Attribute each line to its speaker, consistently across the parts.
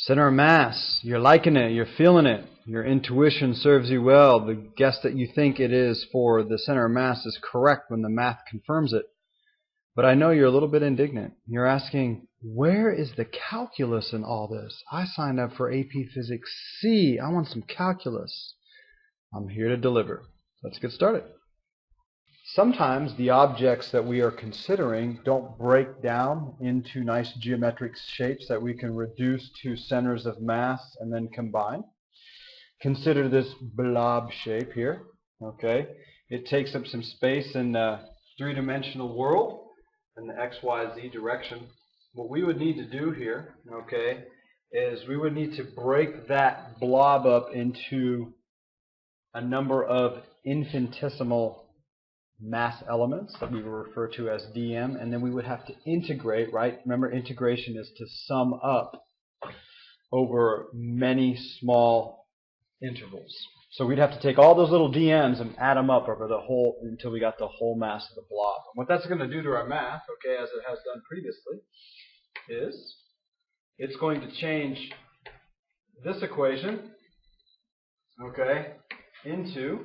Speaker 1: Center of mass, you're liking it, you're feeling it. Your intuition serves you well. The guess that you think it is for the center of mass is correct when the math confirms it. But I know you're a little bit indignant. You're asking, where is the calculus in all this? I signed up for AP Physics C. I want some calculus. I'm here to deliver. Let's get started. Sometimes the objects that we are considering don't break down into nice geometric shapes that we can reduce to centers of mass and then combine. Consider this blob shape here. Okay, it takes up some space in the three-dimensional world in the X, Y, Z direction. What we would need to do here, okay, is we would need to break that blob up into a number of infinitesimal mass elements that we will refer to as dm, and then we would have to integrate, right? Remember, integration is to sum up over many small intervals. So we'd have to take all those little dm's and add them up over the whole until we got the whole mass of the blob. And what that's going to do to our math, okay, as it has done previously, is it's going to change this equation, okay, into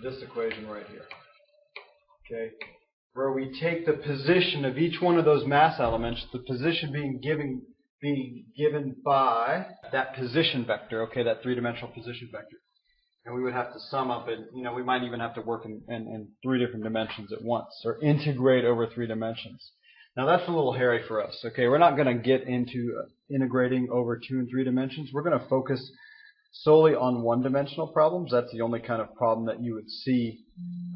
Speaker 1: this equation right here, okay, where we take the position of each one of those mass elements, the position being given by that position vector, okay, that three-dimensional position vector, and we would have to sum up it. You know, we might even have to work in three different dimensions at once, or integrate over three dimensions. Now that's a little hairy for us, okay. We're not going to get into integrating over 2 and 3 dimensions. We're going to focus solely on one-dimensional problems. That's the only kind of problem that you would see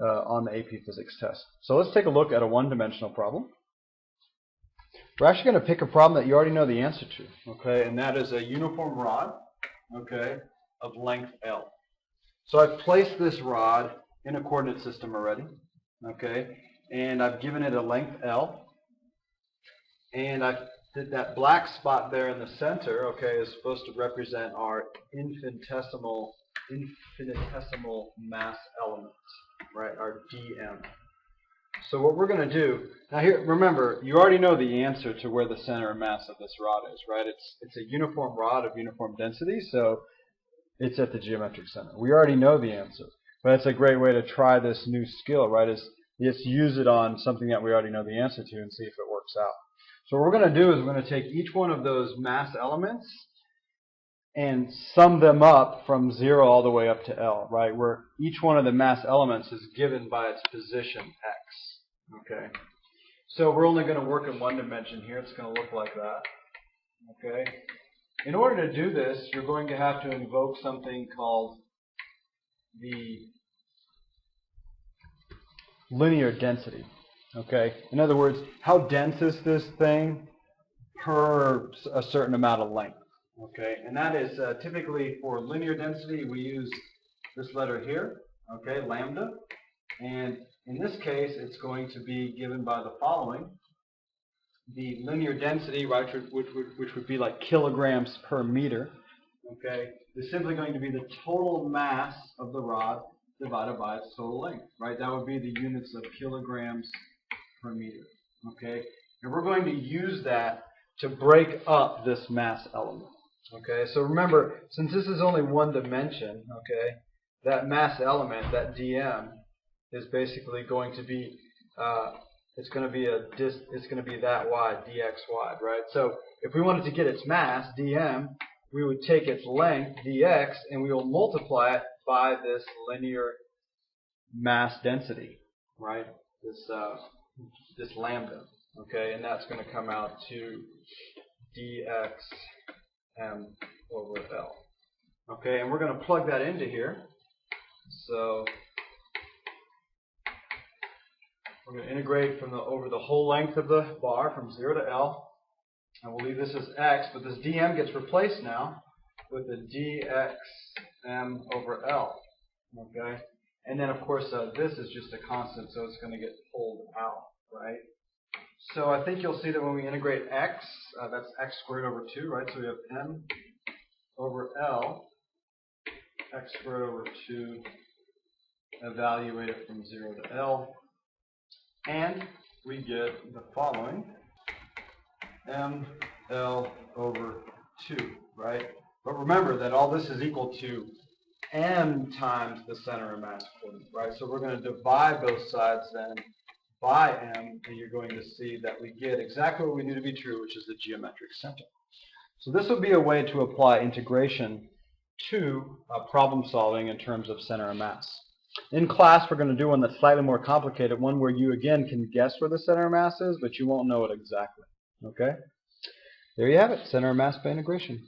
Speaker 1: on the AP Physics test. So let's take a look at a one-dimensional problem. We're actually going to pick a problem that you already know the answer to, okay, and that is a uniform rod, okay, of length L. So I've placed this rod in a coordinate system already, okay, and I've given it a length L, and I've that black spot there in the center, okay, is supposed to represent our infinitesimal mass element, right, our dm. So what we're going to do, now here, remember, you already know the answer to where the center of mass of this rod is, right? It's a uniform rod of uniform density, so it's at the geometric center. We already know the answer, but it's a great way to try this new skill, right, is just use it on something that we already know the answer to and see if it works out. So what we're going to do is we're going to take each one of those mass elements and sum them up from 0 all the way up to L, right, where each one of the mass elements is given by its position x. Okay, so we're only going to work in one dimension here. It's going to look like that. Okay, in order to do this, you're going to have to invoke something called the linear density. Okay, in other words, how dense is this thing per a certain amount of length? Okay, and that is typically for linear density we use this letter here, okay, lambda, and in this case it's going to be given by the following. The linear density, right, which would be like kilograms per meter, okay, is simply going to be the total mass of the rod divided by its total length, right? That would be the units of kilograms per meter, okay? And we're going to use that to break up this mass element, okay? So remember, since this is only one dimension, okay, that mass element, that dm, is basically going to be it's going to be that wide, dx wide, right? So if we wanted to get its mass, dm, we would take its length, dx, and we will multiply it by this linear mass density, right? This lambda, okay, and that's going to come out to dxm over L. Okay, and we're going to plug that into here. So we're going to integrate from over the whole length of the bar from 0 to L, and we'll leave this as x, but this dm gets replaced now with the dxm over L. Okay, and then of course this is just a constant, so it's going to get pulled out, right? So I think you'll see that when we integrate x, that's x squared over 2, right? So we have m over L, x squared over 2, evaluate it from 0 to L, and we get the following: ml over 2, right? But remember that all this is equal to m times the center of mass coordinate, right? So we're going to divide both sides then by m, and you're going to see that we get exactly what we knew to be true, which is the geometric center. So this would be a way to apply integration to problem solving in terms of center of mass. In class, we're going to do one that's slightly more complicated, one where you, again, can guess where the center of mass is, but you won't know it exactly. Okay? There you have it, center of mass by integration.